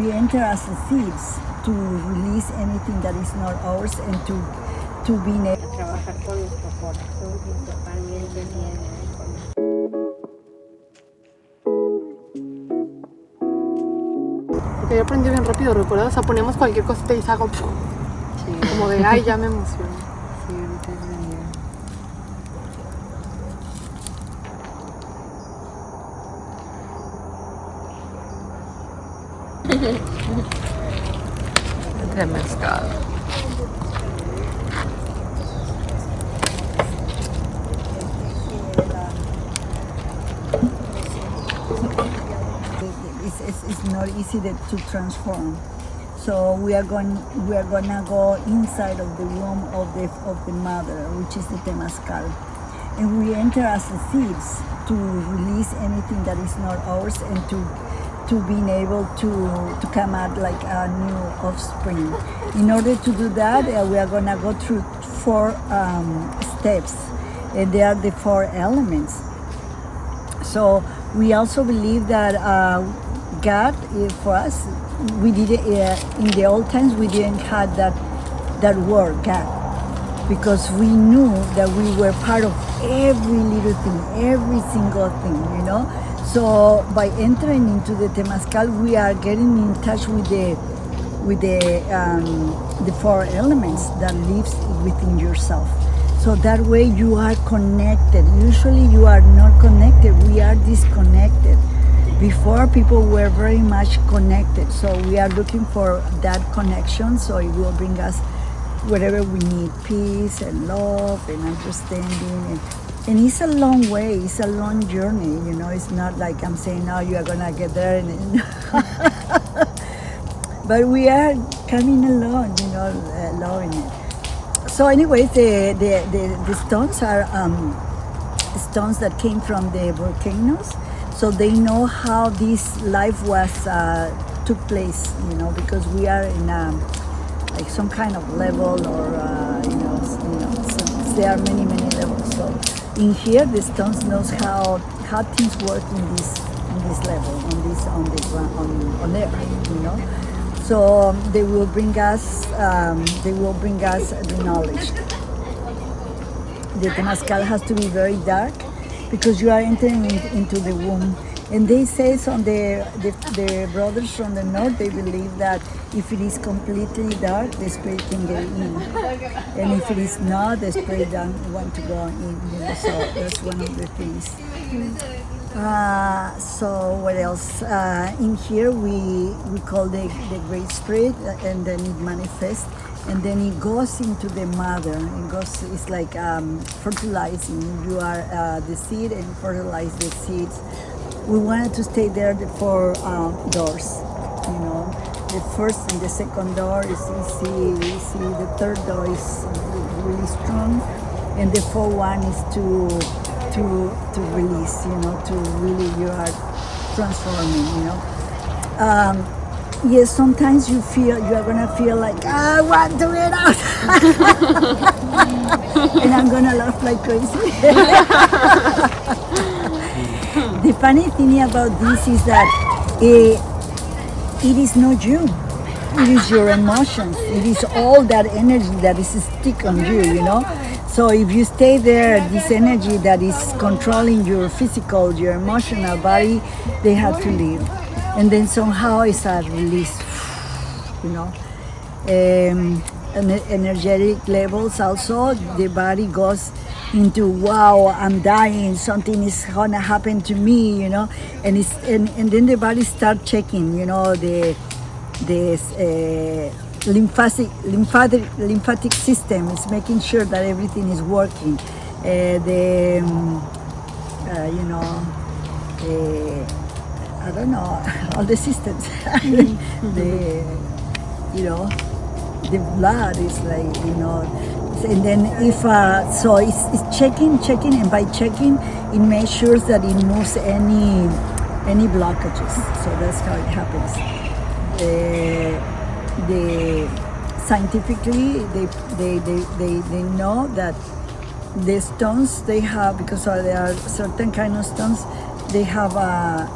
we enter as the thieves to release anything that is not ours and to be able trabajar con nuestro corazón principalmente tiene Porque yo aprendí bien rápido, ¿recuerdas? O sea, ponemos cualquier cosita y salgo como de, ay, ya me emociono. Sí, ahorita es Temazcal. it's not easy to transform. So we are gonna go inside of the womb of the mother, which is the Temazcal, and we enter as the thieves to release anything that is not ours and to being able to come out like a new offspring. In order to do that, we are gonna go through 4 steps, and they are the 4 elements. So we also believe that God, for us, we did in the old times we didn't have that word God, because we knew that we were part of every little thing, every single thing, you know. So by entering into the Temazcal, we are getting in touch with the 4 elements that lives within yourself. So that way you are connected. Usually you are not connected. We are disconnected. Before, people were very much connected. So we are looking for that connection. So it will bring us wherever we need peace and love and understanding. And it's a long way. It's a long journey. You know, it's not like I'm saying, now you are going to get there. But we are coming along, you know, loving it. So anyways, the stones are stones that came from the volcanoes, so they know how this life was took place, you know, because we are in like some kind of level, or so there are many levels. So in here, the stones knows how things work in this level, on there, you know. So they will bring us the knowledge. The Temazcal has to be very dark, because you are entering into the womb. And they say, on the brothers from the north, they believe that if it is completely dark, the spirit can get in, and if it is not, the spirit doesn't want to go in. You know, so that's one of the things. So what else? In here we call the Great Spirit, and then it manifests, and then it goes into the mother. It's like fertilizing. You are the seed, and fertilize the seeds. We wanted to stay there for doors. You know, the first and the second door is easy. We see the third door is really strong, and the fourth one is to release, you know, to really, you are transforming, you know. Yes, sometimes you are gonna feel like, I want to get out. And I'm gonna laugh like crazy. The funny thing about this is that it is not you. It is your emotions. It is all that energy that is stuck on you, you know. So if you stay there, this energy that is controlling your physical, your emotional body, they have to leave. And then somehow it's a release, you know. And energetic levels also, the body goes into, wow, I'm dying, something is gonna happen to me, you know. And then the body start checking, you know, the lymphatic system is making sure that everything is working. I don't know, all the systems. The blood is like, you know, and then if so it's checking, and by checking it makes sure that it moves any blockages. So that's how it happens. Scientifically they know that the stones they have, because there are certain kind of stones, they have a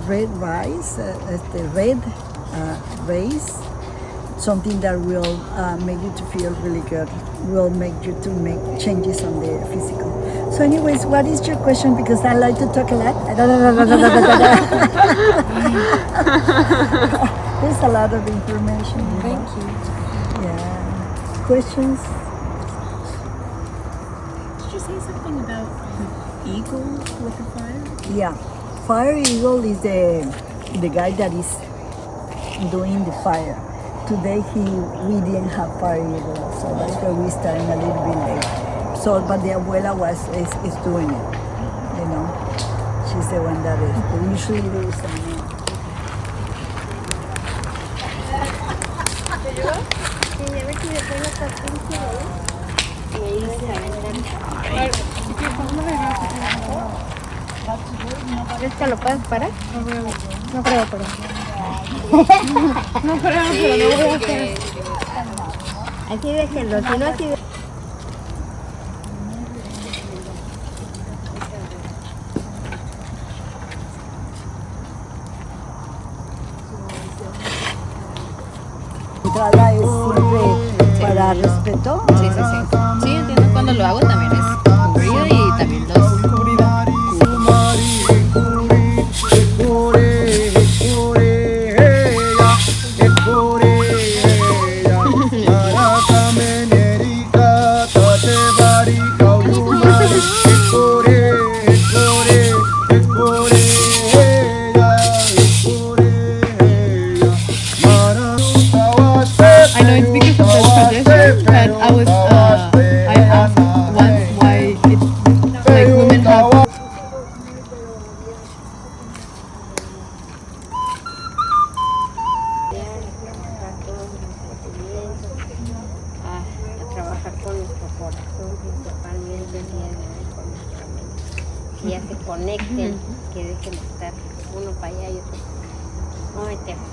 red rice, the red race, something that will make you to feel really good, will make you to make changes on the physical. So anyways, what is your question? Because I like to talk a lot. There's a lot of information. Thank you. Yeah. Questions? Did you say something about the eagle with the fire? Yeah. Fire eagle is the guy that is doing the fire. Today we didn't have fire eagle, so that's why we starting a little bit late. So, but the abuela is doing it. You know, she's the one that is. But usually there is someone. Sí, a ver si le pongo paciencia, ¿eh? Y ahí vas a vender. ¿Crees que lo puedes parar? No creo, pero... No creo, pero no voy a hacer. Así déjenlo, si no así Entrada es siempre para respeto. Sí, sí, sí. Sí, entiendo. Cuando lo hago también es cubrido y también los... I know it's because of the tradition, but I asked once why it's like women have. a trabajar con nuestro corazón, principalmente el día de hoy con nuestra mente. Que ya se conecten, que dejen de estar uno para allá y otro. No metemos.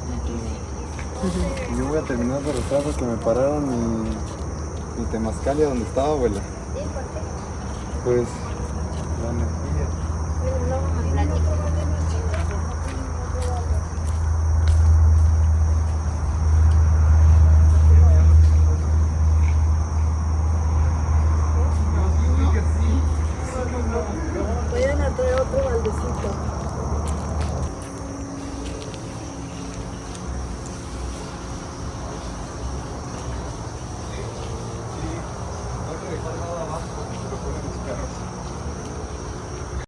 Yo voy a terminar de rezar porque me pararon mi temazcal y a donde estaba, abuela. Pues la energía. No, platico. Vayan a traer otro baldecito.